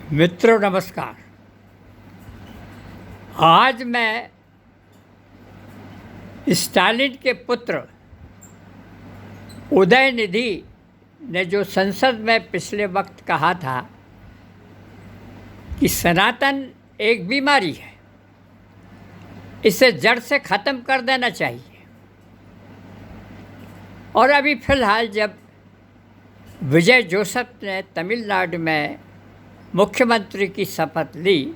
मित्रों नमस्कार। आज मैं स्टालिन के पुत्र उदयनिधि ने जो संसद में पिछले वक्त कहा था कि सनातन एक बीमारी है, इसे जड़ से ख़त्म कर देना चाहिए। और अभी फ़िलहाल जब विजय जोसेफ ने तमिलनाडु में मुख्यमंत्री की शपथ ली,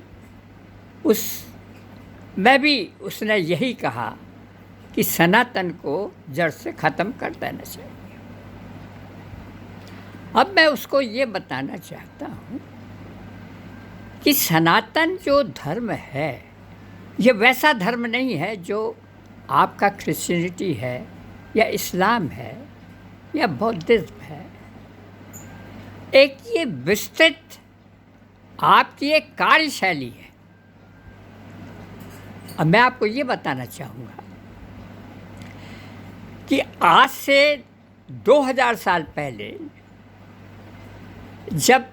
उसमें भी उसने यही कहा कि सनातन को जड़ से ख़त्म कर देना चाहिए। अब मैं उसको ये बताना चाहता हूँ कि सनातन जो धर्म है, ये वैसा धर्म नहीं है जो आपका क्रिश्चियनिटी है या इस्लाम है या बौद्धिज्म है। एक ये विस्तृत आपकी एक कार्यशैली है। अब मैं आपको ये बताना चाहूँगा कि आज से 2000 साल पहले जब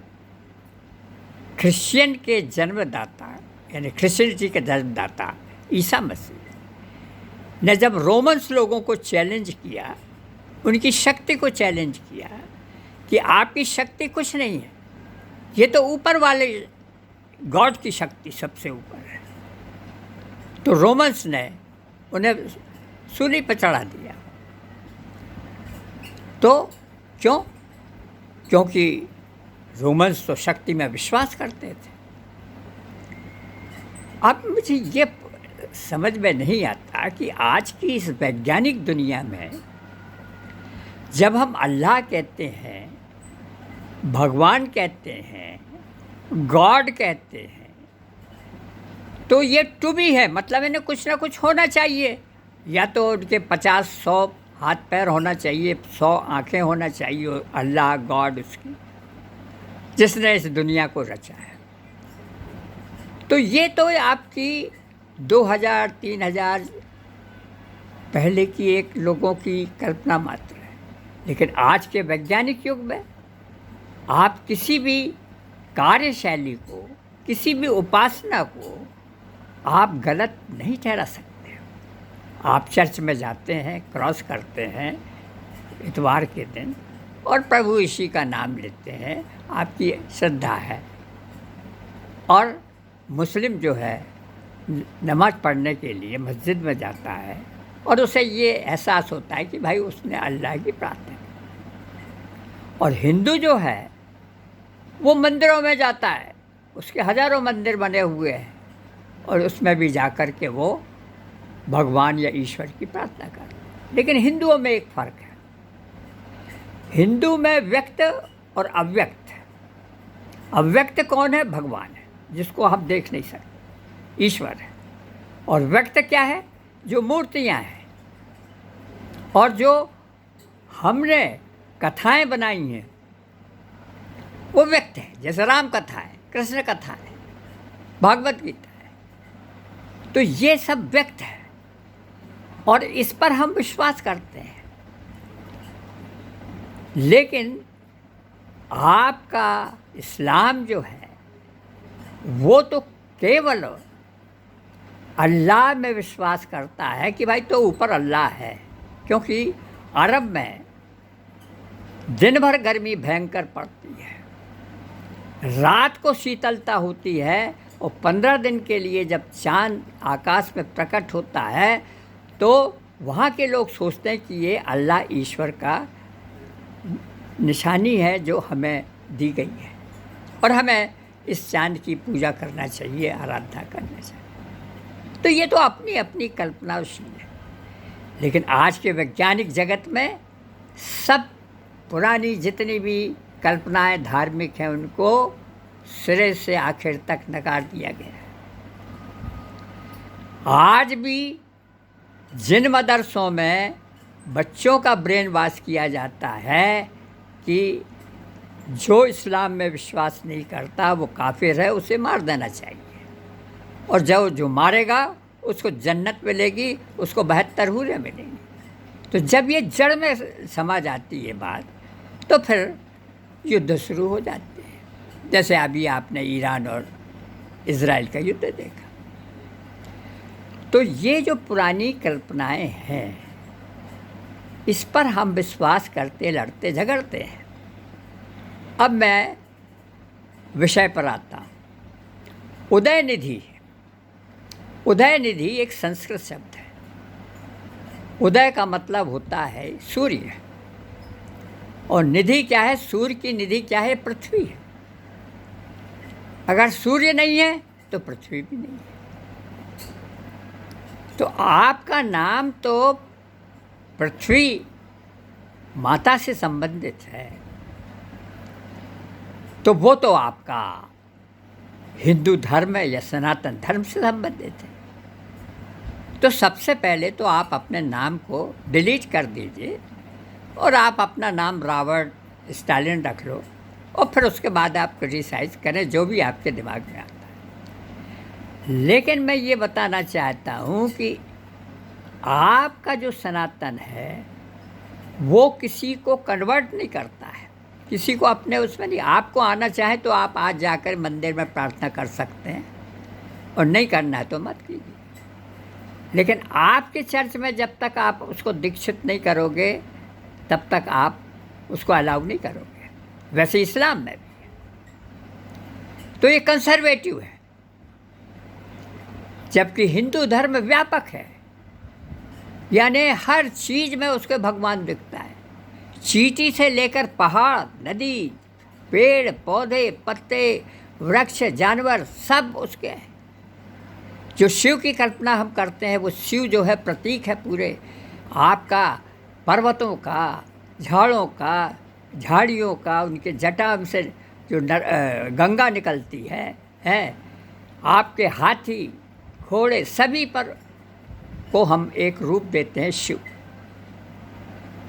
क्रिश्चियन के जन्मदाता यानी क्रिश्चियनिटी के जन्मदाता ईसा मसीह ने जब रोमन्स लोगों को चैलेंज किया, उनकी शक्ति को चैलेंज किया कि आपकी शक्ति कुछ नहीं है, ये तो ऊपर वाले गॉड की शक्ति सबसे ऊपर है, तो रोमन्स ने उन्हें सूली पर चढ़ा दिया। तो क्यों? क्योंकि रोमन्स तो शक्ति में विश्वास करते थे। अब मुझे ये समझ में नहीं आता कि आज की इस वैज्ञानिक दुनिया में जब हम अल्लाह कहते हैं, भगवान कहते हैं, गॉड कहते हैं, तो ये टू बी है, मतलब इन्हें कुछ ना कुछ होना चाहिए। या तो उनके 50-100 हाथ पैर होना चाहिए, 100 आँखें होना चाहिए, अल्लाह गॉड उसकी जिसने इस दुनिया को रचा है। तो ये तो आपकी 2000-3000 पहले की एक लोगों की कल्पना मात्र है। लेकिन आज के वैज्ञानिक युग में आप किसी भी कार्यशैली को, किसी भी उपासना को आप गलत नहीं ठहरा सकते। आप चर्च में जाते हैं, क्रॉस करते हैं इतवार के दिन और प्रभु यीशु का नाम लेते हैं, आपकी श्रद्धा है। और मुस्लिम जो है नमाज़ पढ़ने के लिए मस्जिद में जाता है और उसे ये एहसास होता है कि भाई उसने अल्लाह की प्रार्थना की। और हिंदू जो है वो मंदिरों में जाता है, उसके हज़ारों मंदिर बने हुए हैं और उसमें भी जा कर के वो भगवान या ईश्वर की प्रार्थना करते हैं। लेकिन हिंदुओं में एक फ़र्क है, हिंदू में व्यक्त और अव्यक्त। अव्यक्त कौन है? भगवान है, जिसको हम देख नहीं सकते, ईश्वर है। और व्यक्त क्या है? जो मूर्तियाँ हैं और जो हमने कथाएं बनाई हैं वो व्यक्त है। जैसे राम कथा है, कृष्ण कथा है, भागवत गीता है, तो ये सब व्यक्त है और इस पर हम विश्वास करते हैं। लेकिन आपका इस्लाम जो है वो तो केवल अल्लाह में विश्वास करता है कि भाई तो ऊपर अल्लाह है। क्योंकि अरब में दिन भर गर्मी भयंकर पड़ती है, रात को शीतलता होती है और 15 दिन के लिए जब चाँद आकाश में प्रकट होता है तो वहाँ के लोग सोचते हैं कि ये अल्लाह ईश्वर का निशानी है जो हमें दी गई है और हमें इस चाँद की पूजा करना चाहिए, आराधना करना चाहिए। तो ये तो अपनी अपनी कल्पनाशील है। लेकिन आज के वैज्ञानिक जगत में सब पुरानी जितनी भी कल्पनाएं धार्मिक हैं उनको सिरे से आखिर तक नकार दिया गया है। आज भी जिन मदरसों में बच्चों का ब्रेन वॉश किया जाता है कि जो इस्लाम में विश्वास नहीं करता वो काफिर है, उसे मार देना चाहिए, और जो मारेगा उसको जन्नत मिलेगी, उसको 72 हूरें मिलेंगी। तो जब ये जड़ में समा जाती है बात, तो फिर युद्ध शुरू हो जाते हैं। जैसे अभी आपने ईरान और इज़राइल का युद्ध देखा। तो ये जो पुरानी कल्पनाएं हैं, इस पर हम विश्वास करते, लड़ते, झगड़ते हैं। अब मैं विषय पर आता हूँ। उदयनिधि। उदयनिधि एक संस्कृत शब्द है। उदय का मतलब होता है सूर्य, और निधि क्या है? सूर्य की निधि क्या है? पृथ्वी है। अगर सूर्य नहीं है तो पृथ्वी भी नहीं है। तो आपका नाम तो पृथ्वी माता से संबंधित है, तो वो तो आपका हिंदू धर्म या सनातन धर्म से संबंधित है। तो सबसे पहले तो आप अपने नाम को डिलीट कर दीजिए और आप अपना नाम रावण, स्टालिन रख लो, और फिर उसके बाद आप क्रिटिसाइज़ करें जो भी आपके दिमाग में आता है। लेकिन मैं ये बताना चाहता हूँ कि आपका जो सनातन है वो किसी को कन्वर्ट नहीं करता है, किसी को अपने उसमें नहीं। आपको आना चाहे तो आप आज जाकर मंदिर में प्रार्थना कर सकते हैं, और नहीं करना है तो मत कीजिए। लेकिन आपके चर्च में जब तक आप उसको दीक्षित नहीं करोगे तब तक आप उसको अलाउ नहीं करोगे। वैसे इस्लाम में भी है। तो ये कंसर्वेटिव है, जबकि हिंदू धर्म व्यापक है, यानी हर चीज़ में उसके भगवान दिखता है। चींटी से लेकर पहाड़, नदी, पेड़ पौधे, पत्ते, वृक्ष, जानवर सब उसके हैं। जो शिव की कल्पना हम करते हैं वो शिव जो है प्रतीक है पूरे आपका पर्वतों का, झाड़ों का, झाड़ियों का, उनके जटा से जो गंगा निकलती है आपके हाथी, घोड़े, सभी पर को हम एक रूप देते हैं शिव।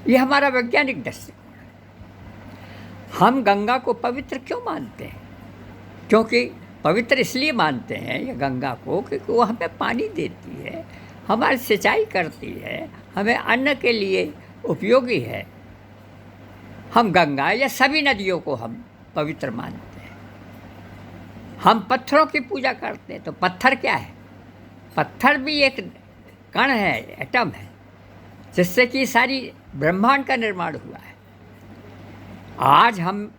ये हमारा वैज्ञानिक दृष्टिकोण है। हम गंगा को पवित्र क्यों मानते हैं? क्योंकि पवित्र इसलिए मानते हैं ये गंगा को क्योंकि वो हमें पानी देती है, हमारी सिंचाई करती है, हमें अन्न के लिए उपयोगी है। हम गंगा या सभी नदियों को हम पवित्र मानते हैं। हम पत्थरों की पूजा करते हैं, तो पत्थर क्या है? पत्थर भी एक कण है, एटम है, जिससे कि सारी ब्रह्मांड का निर्माण हुआ है। आज हम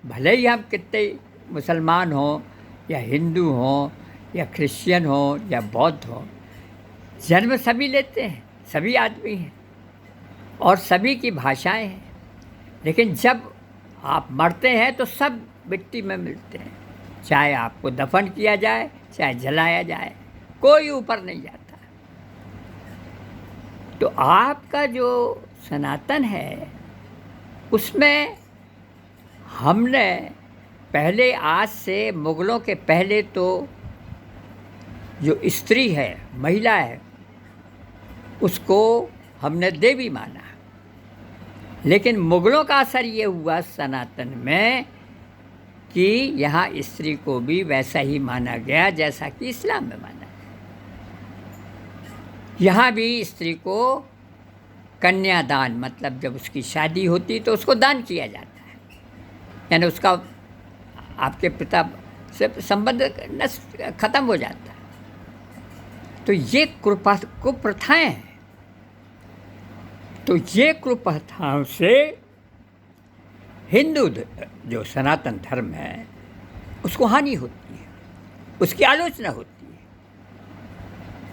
भले ही हम कितने मुसलमान हों या हिंदू हों या क्रिश्चियन हों या बौद्ध हों, जन्म सभी लेते हैं, सभी आदमी हैं और सभी की भाषाएं हैं। लेकिन जब आप मरते हैं तो सब मिट्टी में मिलते हैं, चाहे आपको दफन किया जाए चाहे जलाया जाए, कोई ऊपर नहीं जाता। तो आपका जो सनातन है उसमें हमने पहले, आज से मुग़लों के पहले तो जो स्त्री है, महिला है, उसको हमने देवी माना। लेकिन मुग़लों का असर ये हुआ सनातन में कि यहाँ स्त्री को भी वैसा ही माना गया जैसा कि इस्लाम में माना। यहाँ भी स्त्री को कन्यादान, मतलब जब उसकी शादी होती तो उसको दान किया जाता है, यानी उसका आपके पिता से संबंध ख़त्म हो जाता है। तो ये कुप्रथाएँ हैं। तो ये कुप्रथाओं से हिंदू जो सनातन धर्म है उसको हानि होती है, उसकी आलोचना होती है।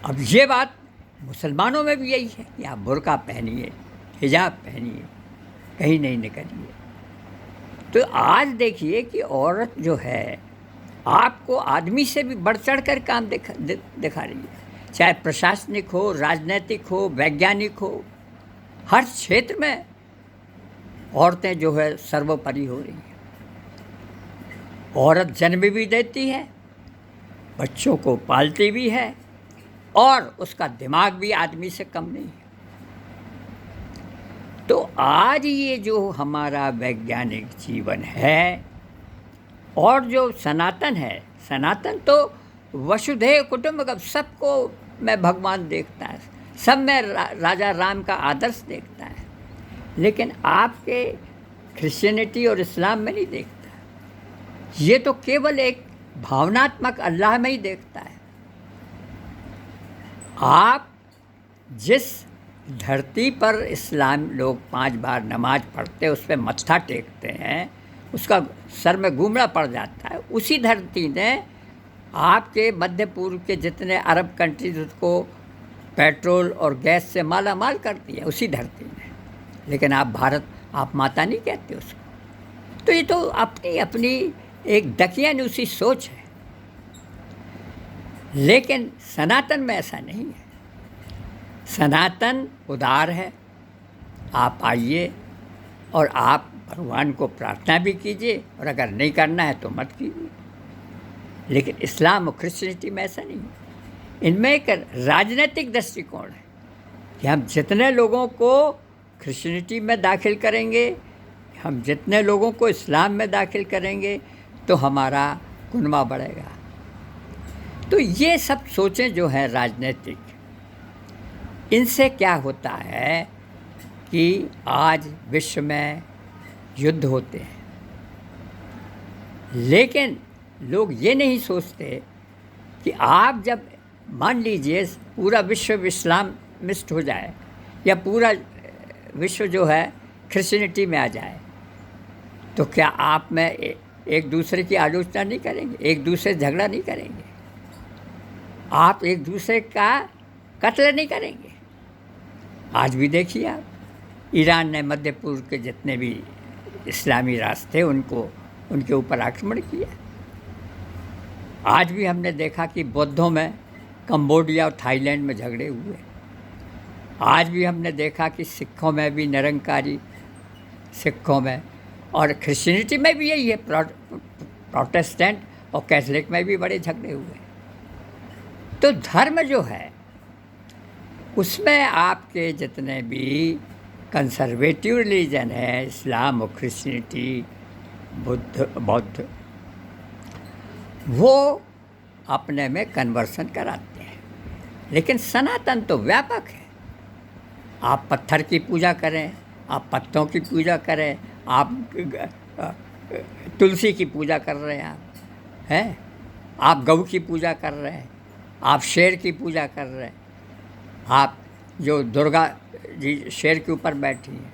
अब ये बात मुसलमानों में भी यही है कि आप बुर्का पहनिए, हिजाब पहनिए, कहीं नहीं निकलिए। तो आज देखिए कि औरत जो है आपको आदमी से भी बढ़ चढ़ कर काम दिखा रही है, चाहे प्रशासनिक हो, राजनीतिक हो, वैज्ञानिक हो, हर क्षेत्र में औरतें जो है सर्वोपरि हो रही हैं। औरत जन्म भी देती है, बच्चों को पालती भी है, और उसका दिमाग भी आदमी से कम नहीं है। तो आज ये जो हमारा वैज्ञानिक जीवन है और जो सनातन है, सनातन तो वसुधैव कुटुंबकम, सबको में भगवान देखता है, सब में राजा राम का आदर्श देखता है। लेकिन आपके क्रिश्चियनिटी और इस्लाम में नहीं देखता। ये तो केवल एक भावनात्मक अल्लाह में ही देखता है। आप जिस धरती पर इस्लाम लोग 5 बार नमाज पढ़ते हैं, उस पर मत्था टेकते हैं, उसका सर में घूमना पड़ जाता है, उसी धरती ने आपके मध्य पूर्व के जितने अरब कंट्रीज उसको पेट्रोल और गैस से माला माल कर दिया, उसी धरती ने। लेकिन आप भारत, आप माता नहीं कहते उसको। तो ये तो अपनी अपनी एक दकियानूसी सोच है। लेकिन सनातन में ऐसा नहीं है। सनातन उदार है। आप आइए और आप भगवान को प्रार्थना भी कीजिए, और अगर नहीं करना है तो मत कीजिए। लेकिन इस्लाम और क्रिश्चियनिटी में ऐसा नहीं है। इनमें एक राजनीतिक दृष्टिकोण है कि हम जितने लोगों को क्रिश्चियनिटी में दाखिल करेंगे, हम जितने लोगों को इस्लाम में दाखिल करेंगे, तो हमारा कुनबा बढ़ेगा। तो ये सब सोचें जो हैं राजनीतिक, इनसे क्या होता है कि आज विश्व में युद्ध होते हैं। लेकिन लोग ये नहीं सोचते कि आप जब मान लीजिए पूरा विश्व इस्लामिस्ट हो जाए, या पूरा विश्व जो है क्रिश्चियनिटी में आ जाए, तो क्या आप में एक दूसरे की आलोचना नहीं करेंगे, एक दूसरे से झगड़ा नहीं करेंगे, आप एक दूसरे का कत्ल नहीं करेंगे। आज भी देखिए आप, ईरान ने मध्य पूर्व के जितने भी इस्लामी रास्ते उनको उनके ऊपर आक्रमण किया। आज भी हमने देखा कि बौद्धों में कंबोडिया और थाईलैंड में झगड़े हुए। आज भी हमने देखा कि सिखों में भी निरंकारी सिखों में, और क्रिश्चियनिटी में भी यही है, प्रोटेस्टेंट और कैथलिक में भी बड़े झगड़े हुए। तो धर्म जो है उसमें आपके जितने भी कंसर्वेटिव रिलीजन है, इस्लाम और क्रिश्चियनिटी, बौद्ध, वो अपने में कन्वर्सन कराते हैं। लेकिन सनातन तो व्यापक है। आप पत्थर की पूजा करें, आप पत्तों की पूजा करें, आप तुलसी की पूजा कर रहे हैं, आप गऊ की पूजा कर रहे हैं, आप शेर की पूजा कर रहे हैं, आप जो दुर्गा जी शेर के ऊपर बैठी हैं,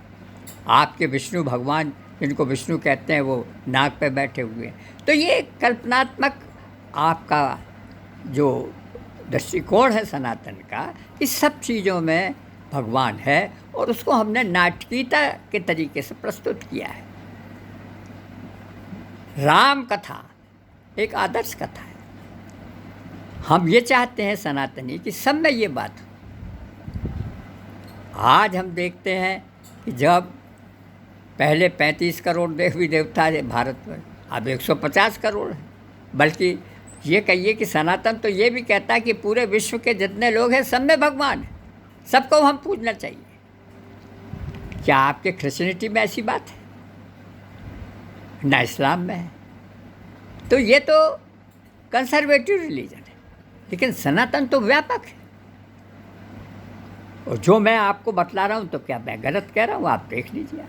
आपके विष्णु भगवान जिनको विष्णु कहते हैं वो नाग पे बैठे हुए हैं। तो ये कल्पनात्मक आपका जो दृष्टिकोण है सनातन का, इस सब चीज़ों में भगवान है, और उसको हमने नाटकीयता के तरीके से प्रस्तुत किया है। राम कथा एक आदर्श कथा है। हम ये चाहते हैं सनातनी कि सब में ये बात हो। आज हम देखते हैं कि जब पहले 35 करोड़ देवी देवता थे भारत में, अब 150 करोड़ है। बल्कि ये कहिए कि सनातन तो ये भी कहता है कि पूरे विश्व के जितने लोग हैं सब में भगवान है, सबको हम पूजना चाहिए। क्या आपके क्रिश्चियनिटी में ऐसी बात है? ना इस्लाम में है। तो ये तो कंसर्वेटिव रिलीजन है, लेकिन सनातन तो व्यापक है। और जो मैं आपको बतला रहा हूँ तो क्या मैं गलत कह रहा हूँ? आप देख लीजिए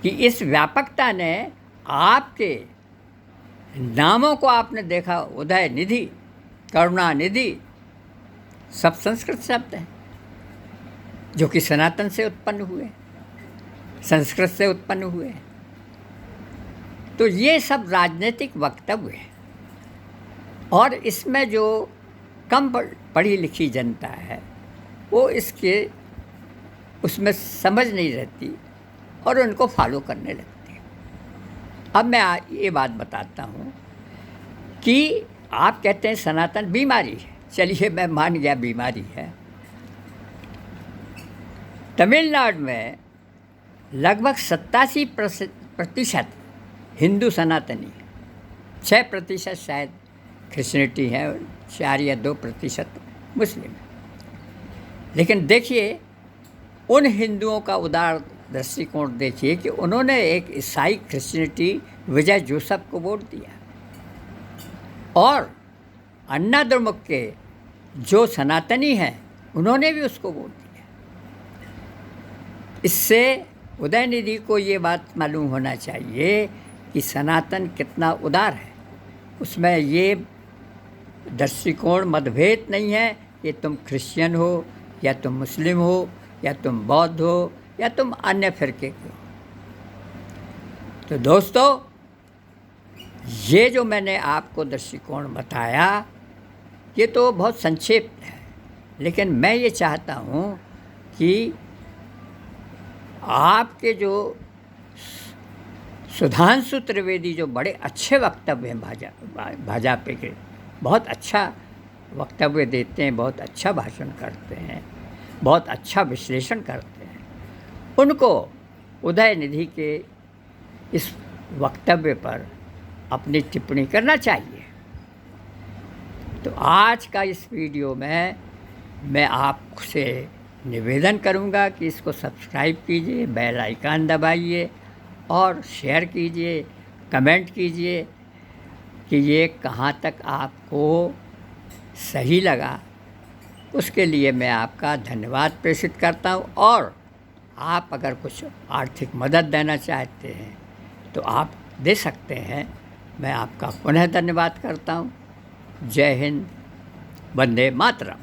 कि इस व्यापकता ने आपके नामों को आपने देखा, उदय निधि, करुणानिधि, सब संस्कृत शब्द हैं जो कि सनातन से उत्पन्न हुए, संस्कृत से उत्पन्न हुए। तो ये सब राजनीतिक वक्तव्य है, और इसमें जो कम पढ़ी लिखी जनता है वो उसमें समझ नहीं रहती और उनको फॉलो करने लगती है। अब मैं ये बात बताता हूँ कि आप कहते हैं सनातन बीमारी है। चलिए मैं मान गया बीमारी है। तमिलनाडु में लगभग 87% हिंदू सनातनी है, 6% शायद क्रिश्चियनिटी है, 4 या 2% मुस्लिम है। लेकिन देखिए उन हिंदुओं का उदार दृष्टिकोण देखिए कि उन्होंने एक ईसाई क्रिश्चियनिटी विजय जोसेफ को वोट दिया, और अन्ना द्रमुक के जो सनातनी हैं उन्होंने भी उसको वोट दिया। इससे उदयनिधि को ये बात मालूम होना चाहिए कि सनातन कितना उदार है। उसमें ये दृष्टिकोण मतभेद नहीं है कि तुम क्रिश्चियन हो या तुम मुस्लिम हो या तुम बौद्ध हो या तुम अन्य फिरके के हो। तो दोस्तों, ये जो मैंने आपको दृष्टिकोण बताया ये तो बहुत संक्षिप्त है, लेकिन मैं ये चाहता हूँ कि आपके जो सुधांशु त्रिवेदी जो बड़े अच्छे वक्तव्य हैं भाजपा के, बहुत अच्छा वक्तव्य देते हैं, बहुत अच्छा भाषण करते हैं, बहुत अच्छा विश्लेषण करते हैं, उनको उदयनिधि के इस वक्तव्य पर अपनी टिप्पणी करना चाहिए। तो आज का इस वीडियो में मैं आपसे निवेदन करूंगा कि इसको सब्सक्राइब कीजिए, बेल आइकन दबाइए और शेयर कीजिए, कमेंट कीजिए कि ये कहाँ तक आपको सही लगा। उसके लिए मैं आपका धन्यवाद प्रेषित करता हूँ। और आप अगर कुछ आर्थिक मदद देना चाहते हैं तो आप दे सकते हैं। मैं आपका पुनः धन्यवाद करता हूँ। जय हिंद, वंदे मातरम।